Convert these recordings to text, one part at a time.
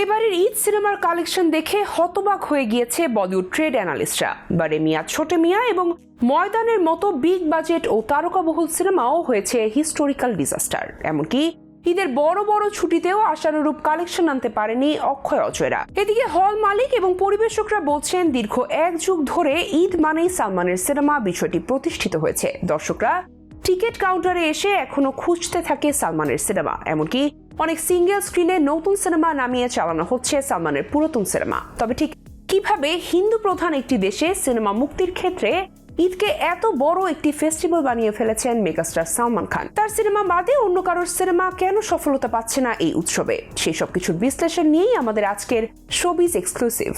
এবারের ঈদ সিনেমার কালেকশন দেখে হতবাক হয়ে গিয়েছে বলিউড ট্রেড অ্যানালিস্টরা। বারে মিয়া ছোটে মিয়া এবং ময়দানের মতো বিগ বাজেট ও তারকাবহুল সিনেমাও হয়েছে হিস্টোরিক্যাল ডিজাস্টার। এমনকি ঈদের বড় বড় ছুটিতেও আশানুরূপ কালেকশন আনতে পারেনি অক্ষয় অজয়রা। এদিকে হল মালিক এবং পরিবেশকরা বলছেন দীর্ঘ এক যুগ ধরে ঈদ মানেই সালমানের সিনেমা বিষয়টি প্রতিষ্ঠিত হয়েছে। দর্শকরা টিকিট কাউন্টারে এসে এখনো খুঁজতে থাকে সালমানের সিনেমা। এমনকি অনেক সিঙ্গেল স্ক্রিনে নতুন সিনেমা নামিয়ে চালানো হচ্ছে সালমানের পুরাতন সিনেমা। তবে ঠিক কিভাবে হিন্দু প্রধান একটি দেশে সিনেমা মুক্তির ক্ষেত্রে ঈদকে এত বড় একটি ফেস্টিভ্যাল বানিয়ে ফেলেছেন মেগাস্টার সালমান খান, তার সিনেমা বাদে অন্য কারোর সিনেমা কেন সফলতা পাচ্ছে না এই উৎসবে, সেই সব কিছুর বিশ্লেষণ নিয়েই আমাদের আজকের শোবিজ এক্সক্লুসিভ।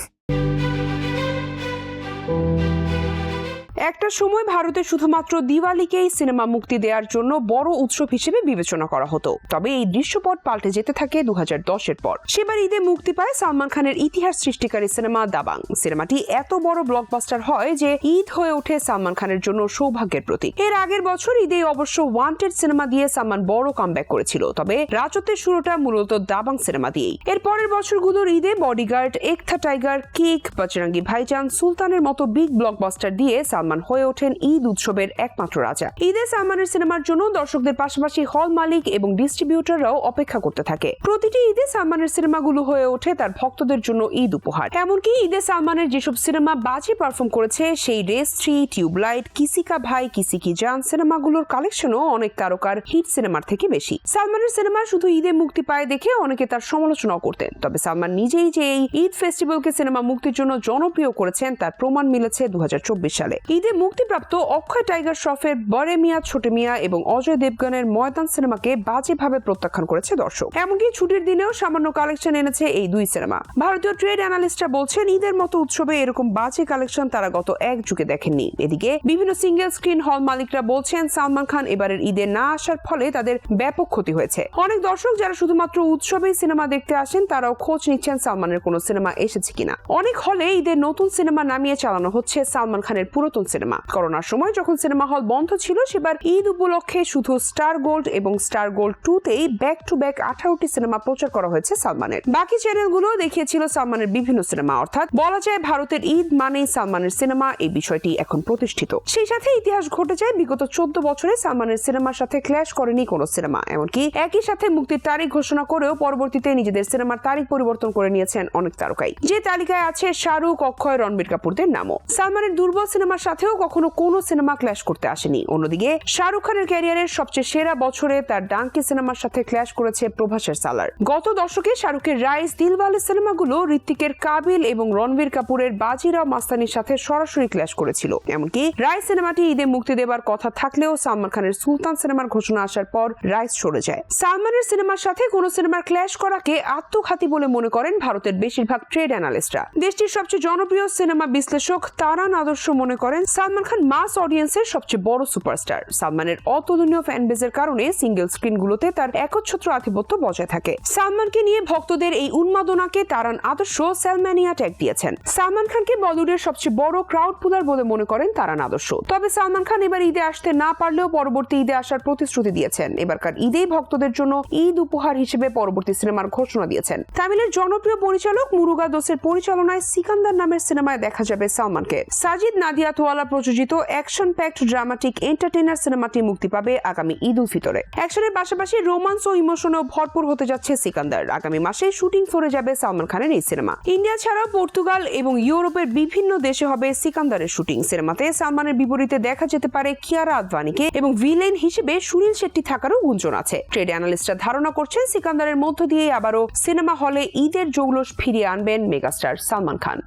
একটা সময় ভারতে শুধুমাত্র দিওয়ালিকেই সিনেমা মুক্তি দেওয়ার জন্য বড় উৎসব হিসেবে বিবেচনা করা হতো। তবে এই দৃশ্যপট পাল্টে যেতে থাকে 2010-এর পর। সেবার ঈদে মুক্তি পায় সালমান খানের ইতিহাস সৃষ্টিকারী সিনেমা দাবাং। সিনেমাটি এত বড় ব্লকবাস্টার হয় যে ঈদ হয়ে ওঠে সালমান খানের জন্য সৌভাগ্যের প্রতীক। এর আগের বছর ঈদে অবশ্য ওয়ান্টেড সিনেমা দিয়ে সালমান বড় কামব্যাক করেছিল, তবে রাজত্বের শুরুটা মূলত দাবাং সিনেমা দিয়েই। এর পরের বছরগুলোর ঈদে বডিগার্ড, এক থা টাইগার, কিক, বজরঙ্গি ভাইজান, সুলতানের মতো বিগ ব্লকবাস্টার দিয়ে সালমান হয়ে ওঠেন ঈদ উৎসবের একমাত্র রাজা। ঈদে সালমানের সিনেমার জন্য দর্শকদের পাশাপাশি হল মালিক এবং ডিস্ট্রিবিউটররাও অপেক্ষা করতে থাকে। প্রতিটি ঈদে সালমানের সিনেমাগুলো হয়ে ওঠে তার ভক্তদের জন্য ঈদ উপহার। এমনকি ঈদে সালমানের যেসব সিনেমা বাজি পারফর্ম করেছে, সেই রেস 3, টিউবলাইট, কিসি কা ভাই কিসি কি জান সিনেমাগুলোর কালেকশনও অনেক তারকার হিট সিনেমার থেকে বেশি। সালমানের সিনেমা শুধু ঈদে মুক্তি পায় দেখে অনেকে তার সমালোচনাও করতেন, তবে সালমান নিজেই যে এই ঈদ ফেস্টিভ্যালকে সিনেমা মুক্তির জন্য জনপ্রিয় করেছেন তার প্রমাণ মিলেছে 2024 সালে। ঈদে মুক্তিপ্রাপ্ত অক্ষয় টাইগার শ্রফের বড়ে মিয়া ছোটে মিয়া এবং অজয় দেবগনের ময়দান সিনেমাকে বাজেভাবে প্রত্যাখ্যান করেছে দর্শক। এমনকি ছুটির দিনেও সামান্য কালেকশন এনেছে এই দুই সিনেমা। ভারতীয় ট্রেড অ্যানালিস্টরা বলছেন ঈদের মতো উৎসবে এরকম বাজে কালেকশন তারা গত এক যুগে দেখেননি। এদিকে বিভিন্ন সিঙ্গেল স্ক্রিন হল মালিকরা বলছেন সালমান খান এবারের ঈদে না আসার ফলে তাদের ব্যাপক ক্ষতি হয়েছে। অনেক দর্শক যারা শুধুমাত্র উৎসবেই সিনেমা দেখতে আসেন তারাও খোঁজ নিচ্ছেন সালমানের কোনো সিনেমা এসেছে কিনা। অনেক হলে ঈদের নতুন সিনেমা নামিয়ে চালানো হচ্ছে সালমান খানের পুরাতন সিনেমা। করোনার সময় যখন সিনেমা হল বন্ধ ছিল, সেবার ঈদ উপলক্ষে শুধু স্টার গোল্ড এবং স্টার গোল্ড 2-তেই ব্যাক টু ব্যাক 18টি সিনেমা প্রচার করা হয়েছে সালমানের। বাকি চ্যানেলগুলো দেখিয়েছিল সালমানের বিভিন্ন সিনেমা। অর্থাৎ বলা যায় ভারতের ঈদ মানেই সালমানের সিনেমা, এই বিষয়টি এখন প্রতিষ্ঠিত। সেই সাথে ইতিহাস ঘটে যায় বিগত 14 বছরে সালমানের সিনেমার সাথে ক্ল্যাশ করেনি কোনো সিনেমা। এমনকি একই সাথে মুক্তির তারিখ ঘোষণা করেও পরবর্তীতে নিজেদের সিনেমার তারিখ পরিবর্তন করে নিয়েছেন অনেক তারকাই। যে তালিকায় আছে শাহরুখ, অক্ষয়, রণবীর কাপুরদের নামও। সালমানের দুর্বল সিনেমার সাথেও কখনো কোনো সিনেমা ক্ল্যাশ করতে আসেনি। অন্যদিকে শাহরুখ খানের ক্যারিয়ারের সবচেয়ে সেরা বছরে তার ডাঙ্কি সিনেমার সাথে ক্ল্যাশ করেছে প্রভাসের সালার। গত দশকে শাহরুখের রাইস, দিলওয়ালে সিনেমাগুলো ঋত্বিকের কাবিল এবং রণবীর কাপুরের বাজিরাও মাস্তানির সাথে সরাসরি ক্ল্যাশ করেছিল। এমনকি রাইস সিনেমাটি ঈদে মুক্তি দেবার কথা থাকলেও সালমান খানের সুলতান সিনেমার ঘোষণা আসার পর রাইস সরে যায়। সালমানের সিনেমার সাথে কোন সিনেমার ক্ল্যাশ করাকে আত্মঘাতী বলে মনে করেন ভারতের বেশিরভাগ ট্রেড অ্যানালিস্টরা। দেশটির সবচেয়ে জনপ্রিয় সিনেমা বিশ্লেষক তারান আদর্শ মনে করেন সালমান খান মাস অডিয়েন্সের সবচেয়ে বড় সুপারস্টার। সালমানের অতুলনীয় ফ্যান বেজের কারণে সিঙ্গেল স্ক্রিনগুলোতে তার একচ্ছত্র আধিপত্য বজায় থাকে। সালমানকে নিয়ে ভক্তদের এই উন্মাদনাকে তারান আদর্শ সেলম্যানিয়া ট্যাগ দিয়েছেন। সালমান খানকে বলিউডের সবচেয়ে বড় ক্রাউড পুলার বলে মনে করেন তারান আদর্শ। তবে সালমান খান এবার ঈদে আসতে না পারলেও পরবর্তী ঈদে আসার প্রতিশ্রুতি দিয়েছেন। এবারকার ঈদেই ভক্তদের জন্য ঈদ উপহার হিসেবে পরবর্তী সিনেমার ঘোষণা দিয়েছেন। তামিলের জনপ্রিয় পরিচালক মুরুগা দোসের পরিচালনায় সিকান্দার নামের সিনেমায় দেখা যাবে সালমানকে। সাজিদ নাদিয়াতওয়ালা প্রযোজিত অ্যাকশন প্যাকড ড্রামাটিক এন্টারটেইনার সিনেমাটি মুক্তি পাবে আগামী ঈদ উল ফিতরে। অ্যাকশনের পাশাপাশি রোমান্স ও ইমোশনেও ভরপুর হতে যাচ্ছে সিকান্দার। আগামী মাসে শুটিং ফ্লোরে যাবে সালমান খানের এই সিনেমা। ইন্ডিয়া ছাড়াও পর্তুগাল এবং ইউরোপের বিভিন্ন দেশে হবে সিকান্দারের শুটিং। সিনেমাতে সালমানের বিপরীতে দেখা যেতে পারে কিয়ারা আদভানিকে এবং ভিলেন হিসেবে সুনীল শেট্টি থাকারও গুঞ্জন আছে। ট্রেড অ্যানালিস্টরা ধারণা করছেন সিকান্দারের মধ্য দিয়ে আবারও সিনেমা হলে ঈদের জৌলস ফিরিয়ে আনবেন মেগাস্টার সালমান খান।